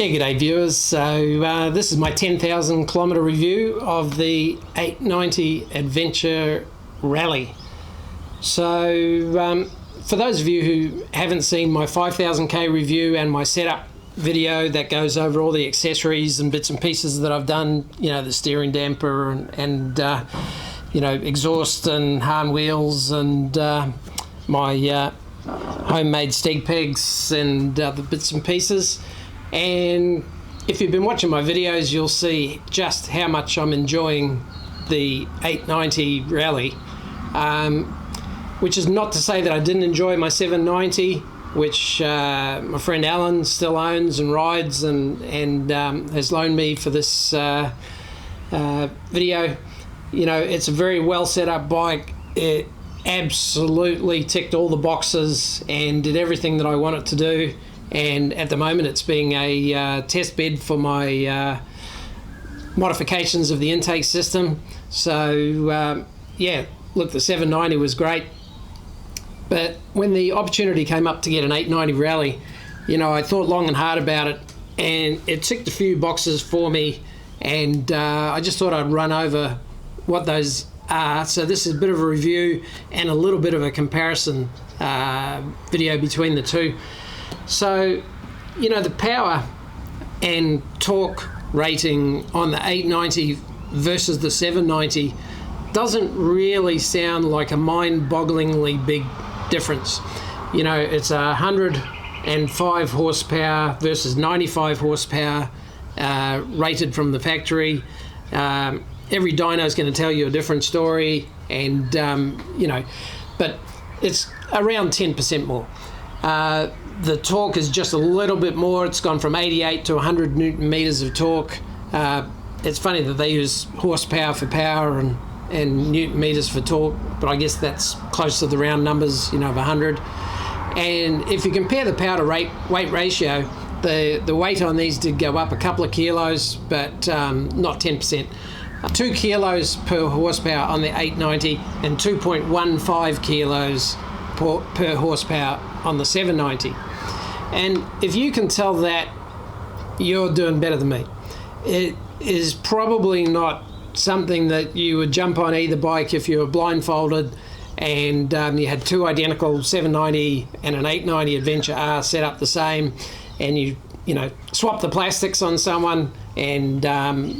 Yeah, g'day viewers. So this is my 10,000 kilometre review of the 890 Adventure Rally. So for those of you who haven't seen my 5,000k review and my setup video that goes over all the accessories and bits and pieces that I've done, you know, the steering damper and you know, exhaust and harn wheels and my homemade steg pegs and the bits and pieces. And if you've been watching my videos, you'll see just how much I'm enjoying the 890 Rally, which is not to say that I didn't enjoy my 790, which my friend Alan still owns and rides and has loaned me for this video. You know, it's a very well set up bike. It absolutely ticked all the boxes and did everything that I want it to do. And at the moment it's being a test bed for my modifications of the intake system. So yeah, look, the 790 was great, but when the opportunity came up to get an 890 Rally, you know, I thought long and hard about it, and it ticked a few boxes for me, and I just thought I'd run over what those are. So this is a bit of a review and a little bit of a comparison video between the two. So, you know, the power and torque rating on the 890 versus the 790 doesn't really sound like a mind-bogglingly big difference. You know, it's 105 horsepower versus 95 horsepower rated from the factory. Every dyno is going to tell you a different story, and you know, but it's around 10% more. The torque is just a little bit more. It's gone from 88 to 100 Newton meters of torque. It's funny that they use horsepower for power and Newton meters for torque, but I guess that's close to the round numbers, you know, of 100. And if you compare the power to weight ratio, the weight on these did go up a couple of kilos, but not 10%. 2 kilos per horsepower on the 890 and 2.15 kilos per horsepower on the 790. And if you can tell that, you're doing better than me. It is probably not something that you would jump on either bike if you were blindfolded and you had two identical 790 and an 890 Adventure R set up the same, and you know, swap the plastics on someone and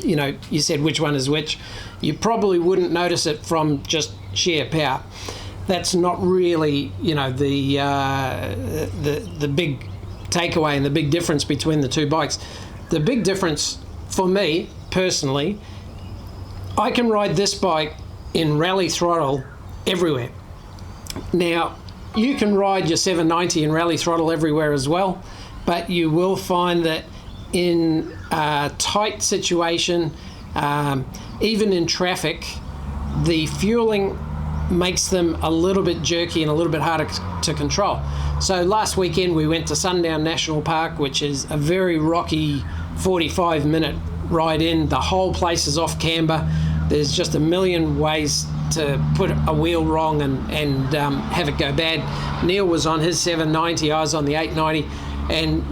you know, you said which one is which, you probably wouldn't notice it from just sheer power. That's not really, you know, the big takeaway and the big difference between the two bikes. The big difference for me personally, I can ride this bike in rally throttle everywhere. Now, you can ride your 790 in rally throttle everywhere as well, but you will find that in a tight situation, even in traffic, the fueling makes them a little bit jerky and a little bit harder to control. So last weekend we went to Sundown National Park, which is a very rocky 45-minute ride in. The whole place is off camber. There's just a million ways to put a wheel wrong and have it go bad. Neil was on his 790, I was on the 890, and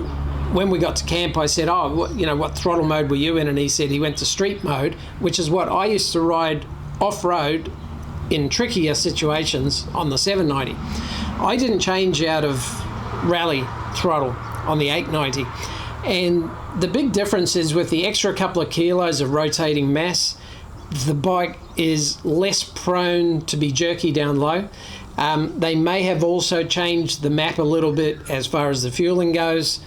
when we got to camp I said, oh, you know, what throttle mode were you in? And he said he went to street mode, which is what I used to ride off-road in trickier situations on the 790. I didn't change out of rally throttle on the 890, and the big difference is with the extra couple of kilos of rotating mass, the bike is less prone to be jerky down low. They may have also changed the map a little bit as far as the fueling goes.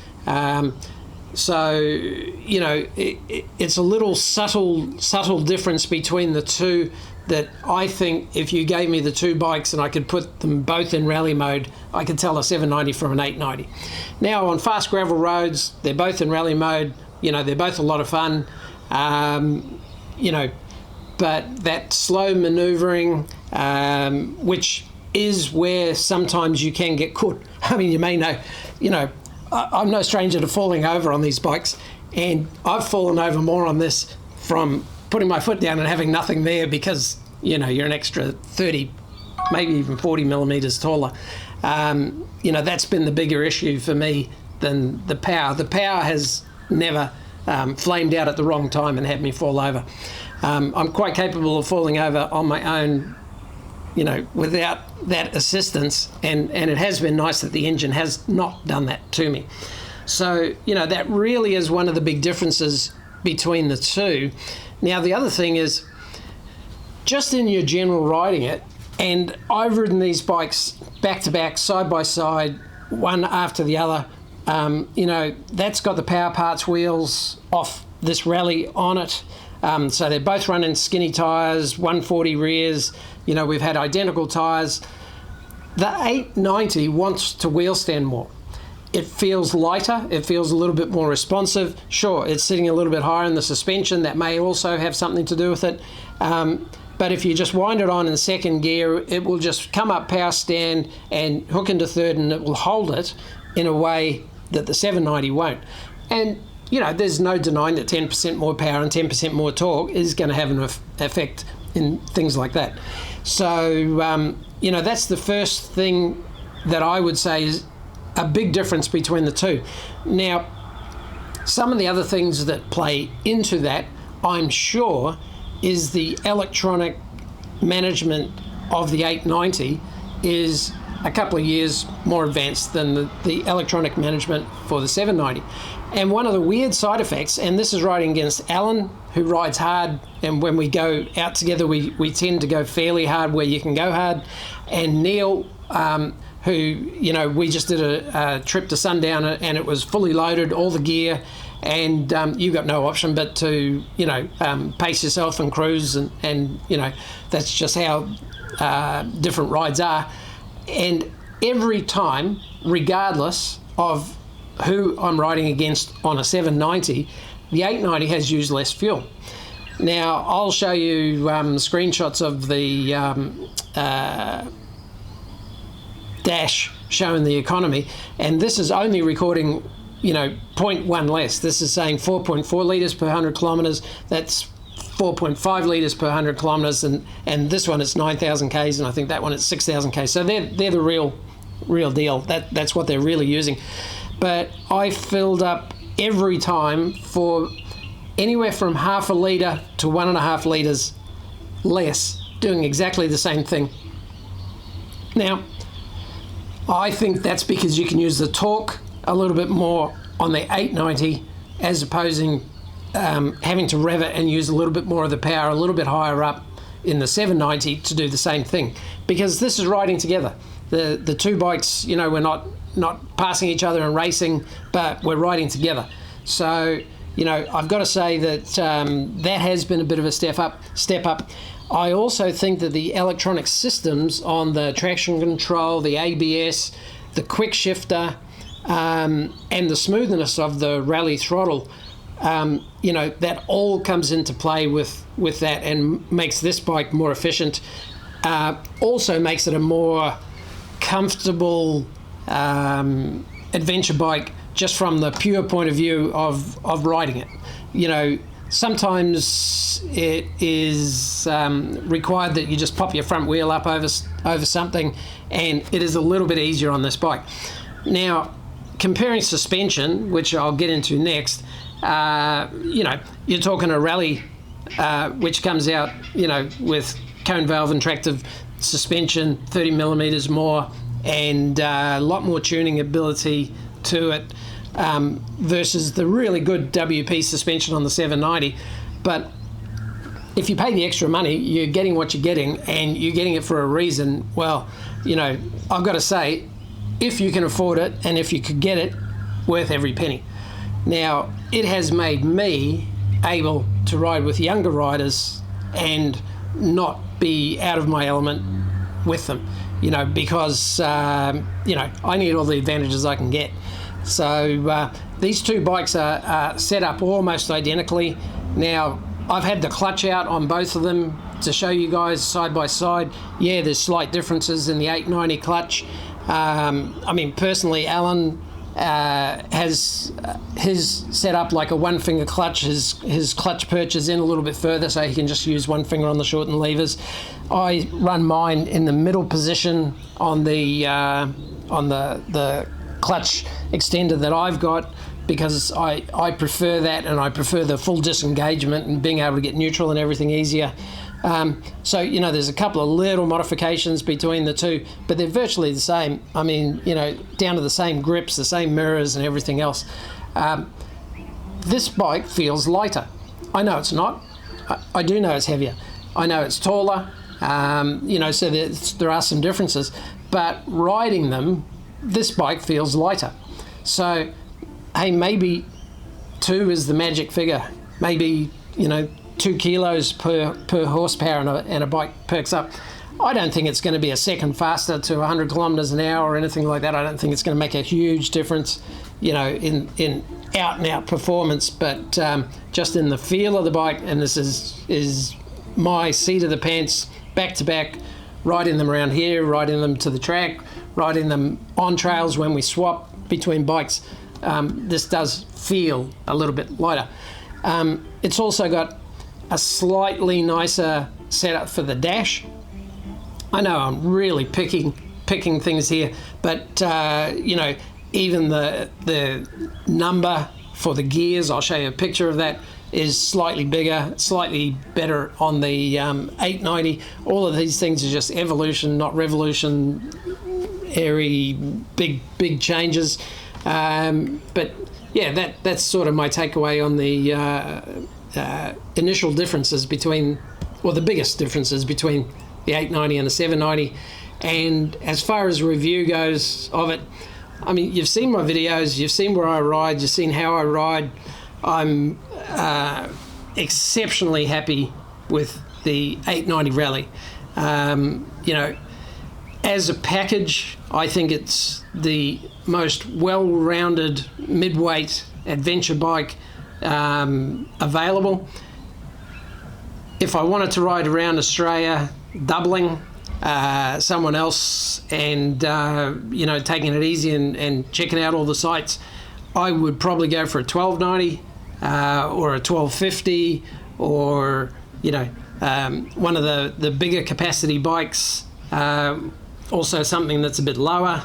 So, you know, it's a little subtle difference between the two that I think if you gave me the two bikes and I could put them both in rally mode, I could tell a 790 from an 890. Now on fast gravel roads, they're both in rally mode. You know, they're both a lot of fun. You know, but that slow maneuvering, which is where sometimes you can get caught. I mean, you may know, you know, I'm no stranger to falling over on these bikes, and I've fallen over more on this from putting my foot down and having nothing there because, you know, you're an extra 30, maybe even 40 millimeters taller. You know, that's been the bigger issue for me than the power. The power has never flamed out at the wrong time and had me fall over. I'm quite capable of falling over on my own, you know, without that assistance, and it has been nice that the engine has not done that to me. So, you know, that really is one of the big differences between the two. Now, the other thing is, just in your general riding it, and I've ridden these bikes back to back, side by side, one after the other. You know, that's got the Power Parts wheels off this rally on it. So they're both running skinny tyres, 140 rears. You know, we've had identical tyres. The 890 wants to wheel stand more. It feels lighter. It feels a little bit more responsive. Sure, it's sitting a little bit higher in the suspension. That may also have something to do with it. But if you just wind it on in second gear, it will just come up power stand and hook into third, and it will hold it in a way that the 790 won't. And, you know, there's no denying that 10% more power and 10% more torque is going to have an effect in things like that. So, you know, that's the first thing that I would say is a big difference between the two. Now, some of the other things that play into that, I'm sure, is the electronic management of the 890 is a couple of years more advanced than the electronic management for the 790. And one of the weird side effects, and this is riding against Alan, who rides hard, and when we go out together, we tend to go fairly hard where you can go hard, and Neil, who, you know, we just did a trip to Sundown, and it was fully loaded, all the gear, and you got no option but to, you know, pace yourself and cruise, and you know, that's just how different rides are. And every time, regardless of who I'm riding against on a 790, the 890 has used less fuel. Now, I'll show you screenshots of the dash showing the economy, and this is only recording, you know, 0.1 less. This is saying 4.4 litres per 100 kilometres. That's 4.5 litres per 100 kilometres, and this one is 9,000 k's, and I think that one is 6,000 k's. So they're the real deal. That's what they're really using. But I filled up every time for anywhere from half a litre to 1.5 litres less, doing exactly the same thing. Now, I think that's because you can use the torque a little bit more on the 890 as opposing having to rev it and use a little bit more of the power a little bit higher up in the 790 to do the same thing, because this is riding together. The two bikes, you know, we're not passing each other and racing, but we're riding together. So, you know, I've got to say that that has been a bit of a step up. I also think that the electronic systems on the traction control, the ABS, the quick shifter, and the smoothness of the rally throttle, you know, that all comes into play with that and makes this bike more efficient. Also makes it a more comfortable adventure bike just from the pure point of view of riding it. You know, sometimes it is required that you just pop your front wheel up over something, and it is a little bit easier on this bike. Now, comparing suspension, which I'll get into next, you know, you're talking a rally which comes out, you know, with cone valve and tractive suspension, 30 millimeters more, and a lot more tuning ability to it, versus the really good WP suspension on the 790. But if you pay the extra money, you're getting what you're getting, and you're getting it for a reason. Well, you know, I've got to say, if you can afford it and if you could get it, worth every penny. Now, it has made me able to ride with younger riders and not be out of my element with them, you know, because, you know, I need all the advantages I can get. So these two bikes are set up almost identically. Now, I've had the clutch out on both of them to show you guys side by side. Yeah, there's slight differences in the 890 clutch. I mean, personally, Alan has his set up like a one-finger clutch. His clutch perch is in a little bit further, so he can just use one finger on the shortened levers. I run mine in the middle position on the clutch extender that I've got, because I prefer that, and I prefer the full disengagement and being able to get neutral and everything easier. So, you know, there's a couple of little modifications between the two, but they're virtually the same. I mean, you know, down to the same grips, the same mirrors and everything else. This bike feels lighter. I know it's not. I do know it's heavier. I know it's taller, you know, so there are some differences. But riding them, this bike feels lighter. So, hey, maybe 2 is the magic figure. Maybe, you know, 2 kilos per horsepower and a bike perks up. I don't think it's going to be a second faster to 100 kilometers an hour or anything like that. I don't think it's going to make a huge difference, you know, in out and out performance, but just in the feel of the bike. And this is my seat of the pants, back to back, riding them around here, riding them to the track, riding them on trails when we swap between bikes. This does feel a little bit lighter. It's also got a slightly nicer setup for the dash. I know I'm really picking things here, but you know, even the number for the gears, I'll show you a picture of that, is slightly bigger, slightly better on the 890. All of these things are just evolution, not revolution. Airy, big changes. But yeah, that's sort of my takeaway on the initial differences between, or the biggest differences between the 890 and the 790. And as far as review goes of it, I mean, you've seen my videos, you've seen where I ride, you've seen how I ride. I'm exceptionally happy with the 890 Rally. You know, as a package, I think it's the most well-rounded mid-weight adventure bike available. If I wanted to ride around Australia, doubling someone else and you know, taking it easy and checking out all the sites, I would probably go for a 1290 or a 1250, or you know, one of the bigger capacity bikes. Also something that's a bit lower.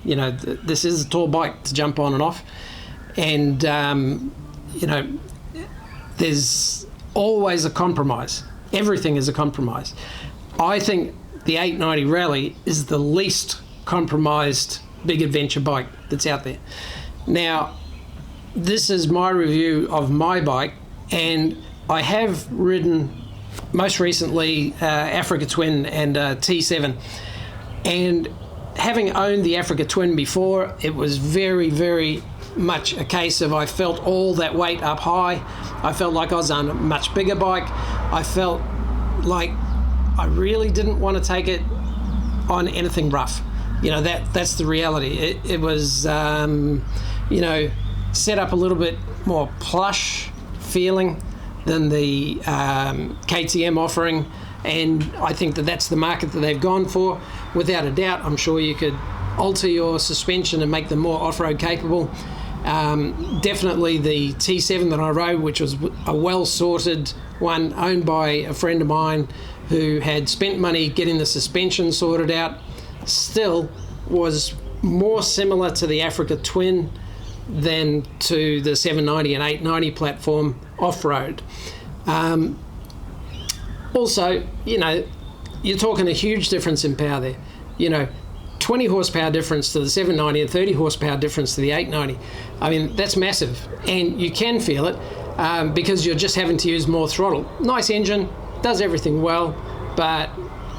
You know, this is a tall bike to jump on and off, and you know, there's always a compromise. Everything is a compromise. I think the 890 Rally is the least compromised big adventure bike that's out there. Now, this is my review of my bike, and I have ridden most recently Africa Twin and T7, and having owned the Africa Twin before, it was very much a case of I felt all that weight up high. I felt like I was on a much bigger bike. I felt like I really didn't want to take it on anything rough. You know, that's the reality. It was you know, set up a little bit more plush feeling than the KTM offering, and I think that's the market that they've gone for. Without a doubt, I'm sure you could alter your suspension and make them more off-road capable. Definitely the T7 that I rode, which was a well-sorted one owned by a friend of mine who had spent money getting the suspension sorted out, still was more similar to the Africa Twin than to the 790 and 890 platform off-road. Also, you know, you're talking a huge difference in power there. You know, 20 horsepower difference to the 790 and 30 horsepower difference to the 890. I mean, that's massive, and you can feel it because you're just having to use more throttle. Nice engine, does everything well, but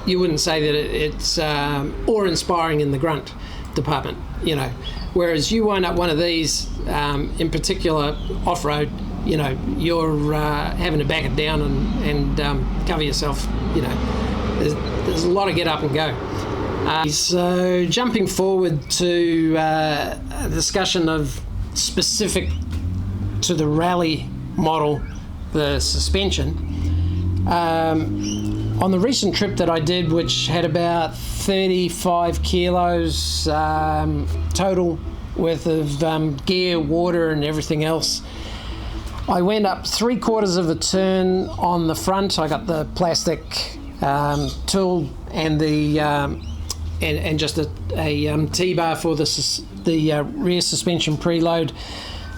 you wouldn't say that it's awe-inspiring in the grunt department, you know. Whereas you wind up one of these, in particular off-road, you know, you're having to back it down and cover yourself, you know. There's a lot of get up and go. So jumping forward to a discussion of specific to the Rally model, the suspension. On the recent trip that I did, which had about 35 kilos total worth of gear, water and everything else, I went up 3/4 of a turn on the front. I got the plastic tool and the and just a T-bar for the rear suspension preload.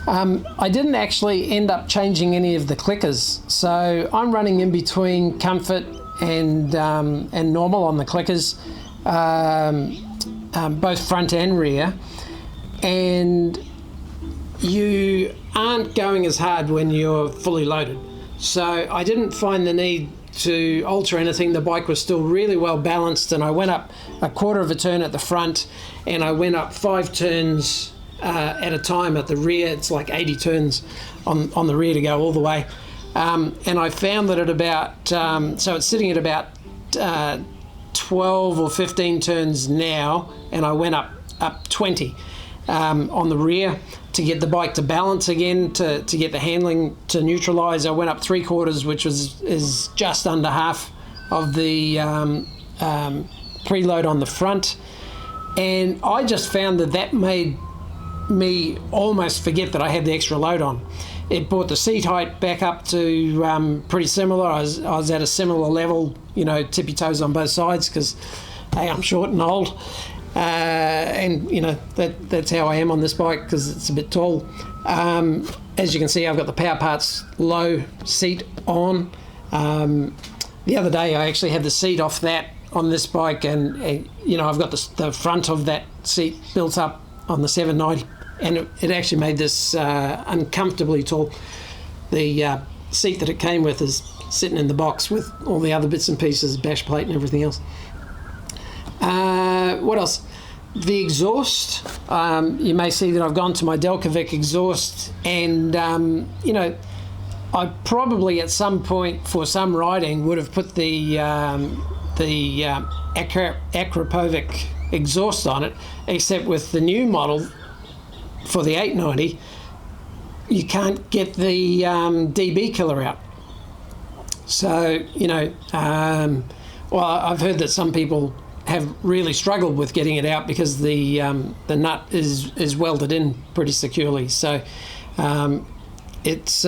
I didn't actually end up changing any of the clickers, so I'm running in between comfort and normal on the clickers, both front and rear, and you aren't going as hard when you're fully loaded. So I didn't find the need to alter anything. The bike was still really well balanced, and I went up a quarter of a turn at the front, and I went up 5 turns at a time at the rear. It's like 80 turns on the rear to go all the way. And I found that at about, so it's sitting at about 12 or 15 turns now, and I went up 20 on the rear to get the bike to balance again, to get the handling to neutralise. I went up 3/4, which is just under half of the preload on the front. And I just found that made me almost forget that I had the extra load on. It brought the seat height back up to pretty similar. I was at a similar level, tippy toes on both sides, because hey, I'm short and old, and that's how I am on this bike, because it's a bit tall. As you can see, I've got the power parts low seat on. The other day I actually had the seat off that on this bike, and I've got the front of that seat built up on the 790, and it actually made this uncomfortably tall. The seat that it came with is sitting in the box with all the other bits and pieces, bash plate and everything else. What else? The exhaust. You may see that I've gone to my Delcovic exhaust, and I probably at some point for some riding would have put the Akrapovic exhaust on it, except with the new model for the 890 you can't get the DB killer out. So I've heard that some people have really struggled with getting it out because the nut is welded in pretty securely. So it's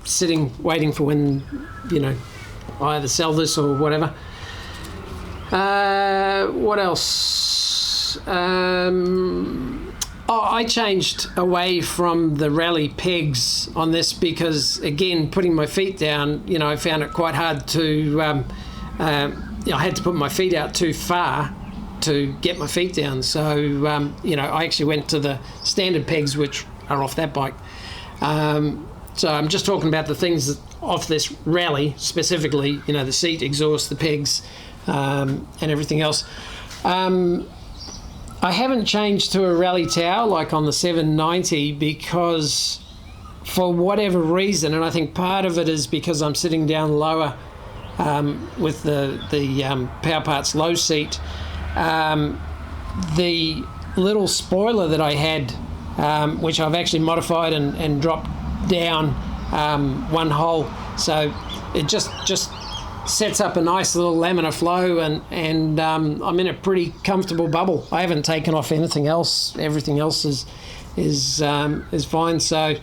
sitting waiting for when I either sell this or whatever. What else? I changed away from the rally pegs on this because, again, putting my feet down, I found it quite hard to. I had to put my feet out too far to get my feet down. So I actually went to the standard pegs, which are off that bike. So I'm just talking about the things that off this rally specifically. The seat, exhaust, the pegs. And everything else. I haven't changed to a rally tower like on the 790 because for whatever reason, and I think part of it is because I'm sitting down lower with the power parts low seat, the little spoiler that I had, which I've actually modified and dropped down one hole, so it just sets up a nice little laminar flow, and I'm in a pretty comfortable bubble. I haven't taken off anything else. Everything else is fine. So,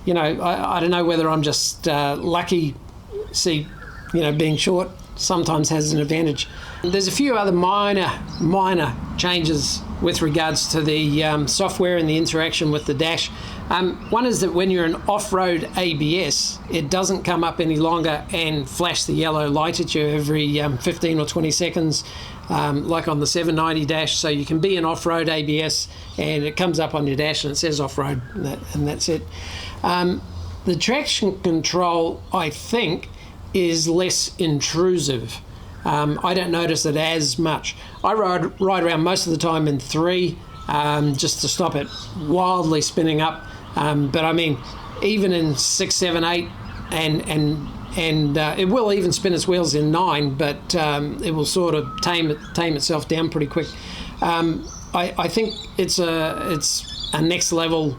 I don't know whether I'm just lucky. See, being short sometimes has an advantage. There's a few other minor changes with regards to the software and the interaction with the dash. One is that when you're in off-road ABS, it doesn't come up any longer and flash the yellow light at you every 15 or 20 seconds, like on the 790 dash. So you can be in off-road ABS and it comes up on your dash and it says off-road, and that's it. The traction control, I think, is less intrusive. I don't notice it as much. I ride around most of the time in 3, just to stop it wildly spinning up. But I mean, even in 6, 7, 8, and it will even spin its wheels in 9, but it will sort of tame itself down pretty quick. I think it's a next level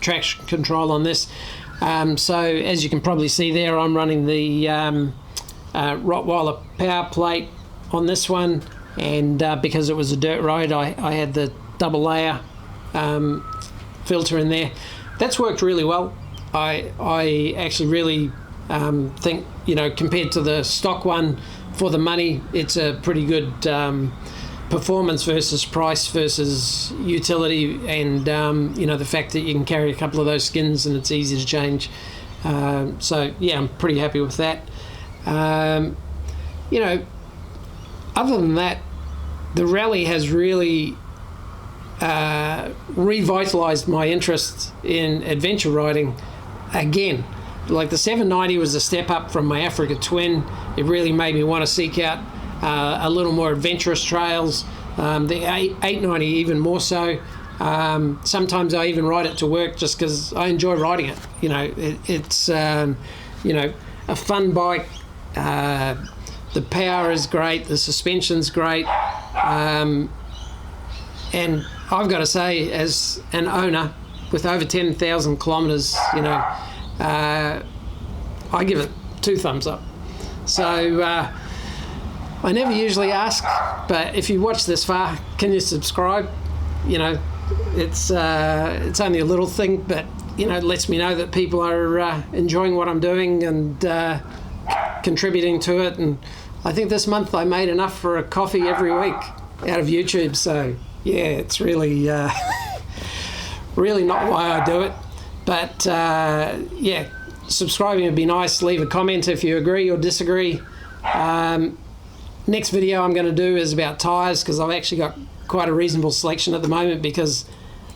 traction control on this. So as you can probably see there, I'm running the Rottweiler power plate on this one, and because it was a dirt road, I had the double layer filter in there. That's worked really well. I actually really think, compared to the stock one, for the money, it's a pretty good performance versus price versus utility, and the fact that you can carry a couple of those skins and it's easy to change. So yeah, I'm pretty happy with that. Other than that, the rally has really revitalized my interest in adventure riding again. Like the 790 was a step up from my Africa Twin. It really made me want to seek out a little more adventurous trails. The 890 even more so. Sometimes I even ride it to work just because I enjoy riding it. It's a fun bike. The power is great. The suspension's great. And I've got to say, as an owner with over 10,000 kilometres, I give it 2 thumbs up. So I never usually ask, but if you watch this far, can you subscribe? It's only a little thing, but it lets me know that people are enjoying what I'm doing and contributing to it. And I think this month I made enough for a coffee every week out of YouTube. So yeah, it's really really not why I do it, but yeah, subscribing would be nice. Leave a comment if you agree or disagree. Next video I'm going to do is about tyres, because I've actually got quite a reasonable selection at the moment, because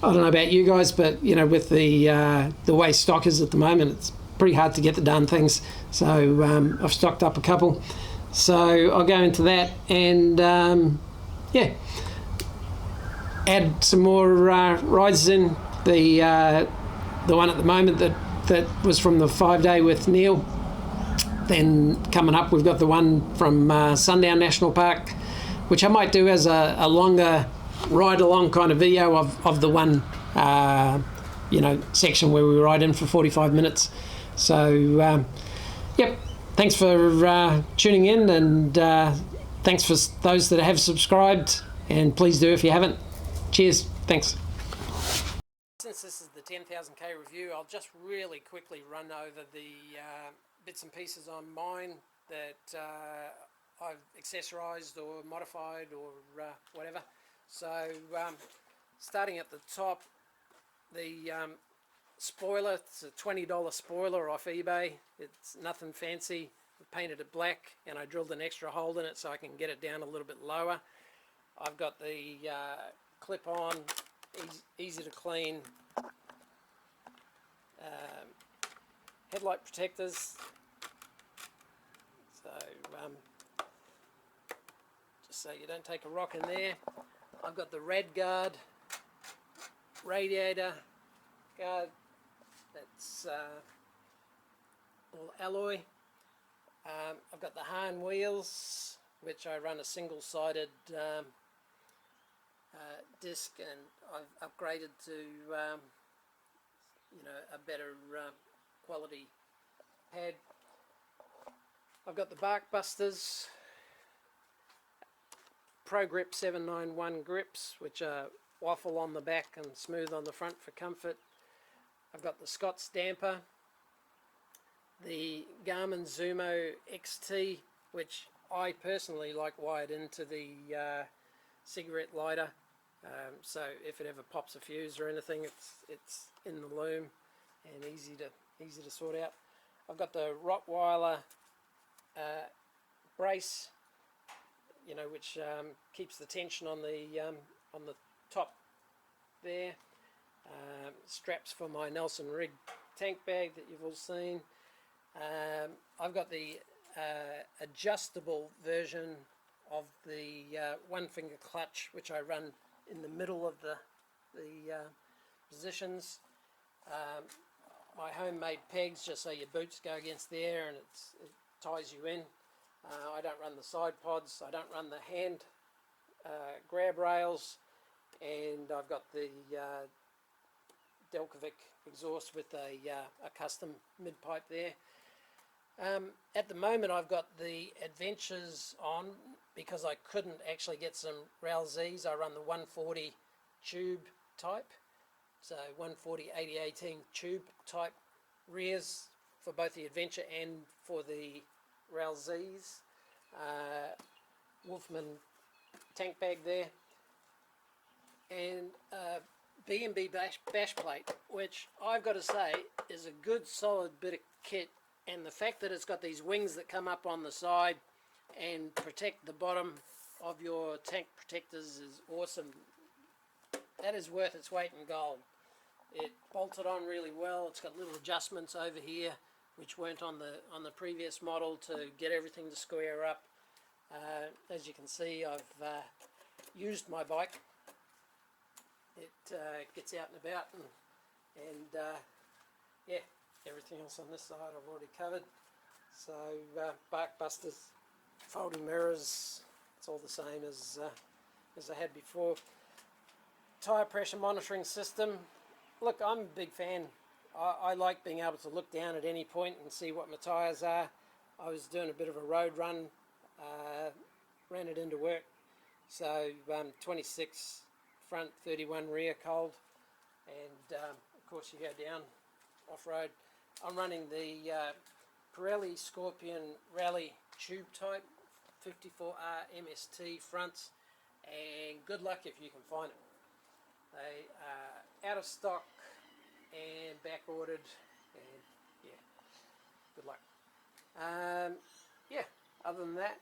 I don't know about you guys, but with the way stock is at the moment, it's pretty hard to get the darn things. So I've stocked up a couple, so I'll go into that and yeah, add some more rides in. The one at the moment that was from the 5-day with Neil. Then coming up, we've got the one from Sundown National Park, which I might do as a longer ride along kind of video of the one section where we ride in for 45 minutes. So yep, thanks for tuning in, and thanks for those that have subscribed, and please do if you haven't. Cheers, thanks. Since this is the 10,000k review, I'll just really quickly run over the bits and pieces on mine that I've accessorized or modified or whatever. So starting at the top, the spoiler, it's a $20 spoiler off eBay. It's nothing fancy. I painted it black and I drilled an extra hole in it so I can get it down a little bit lower. I've got the clip-on, easy to clean headlight protectors. So just so you don't take a rock in there. I've got the red guard, radiator guard, that's all alloy. I've got the Hahn wheels, which I run a single-sided disc, and I've upgraded to a better quality pad. I've got the Bark Busters Pro Grip 791 grips, which are waffle on the back and smooth on the front for comfort. I've got the Scott's damper, the Garmin Zumo XT, which I personally like wired into the cigarette lighter, so if it ever pops a fuse or anything, it's in the loom and easy to sort out. I've got the Rottweiler brace, which keeps the tension on the top there. Straps for my Nelson Rig tank bag that you've all seen. I've got the adjustable version of the one finger clutch, which I run in the middle of the positions. My homemade pegs, just so your boots go against there and it ties you in. I don't run the side pods, I don't run the hand grab rails, and I've got the Delcovic exhaust with a custom mid pipe there. At the moment I've got the Adventures on because I couldn't actually get some Rail Z's. I run the 140 tube type, so 140 8018 tube type rears for both the Adventure and for the Rail Z's. Wolfman tank bag there, and B&B bash plate, which I've got to say is a good solid bit of kit, and the fact that it's got these wings that come up on the side and protect the bottom of your tank protectors is awesome. That is worth its weight in gold. It bolted on really well. It's got little adjustments over here which weren't on the previous model to get everything to square up. As you can see, I've used my bike. It gets out and about, and yeah, everything else on this side I've already covered. So bark busters, folding mirrors, it's all the same as I had before. Tyre pressure monitoring system. Look, I'm a big fan. I like being able to look down at any point and see what my tyres are. I was doing a bit of a road run, ran it into work. So 26 front, 31 rear cold, and of course you go down off-road. I'm running the Pirelli Scorpion Rally tube type 54R MST fronts, and good luck if you can find it. They are out of stock and back ordered, and yeah, good luck. Yeah, other than that,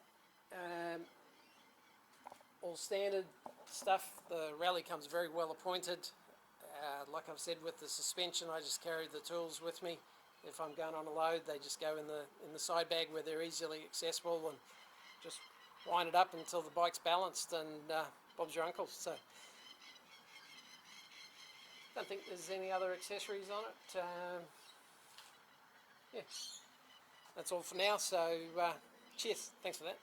all standard stuff. The Rally comes very well appointed. Like I've said, with the suspension, I just carry the tools with me. If I'm going on a load, they just go in the side bag where they're easily accessible, and just wind it up until the bike's balanced, and Bob's your uncle. So don't think there's any other accessories on it. Yeah, that's all for now. So cheers. Thanks for that.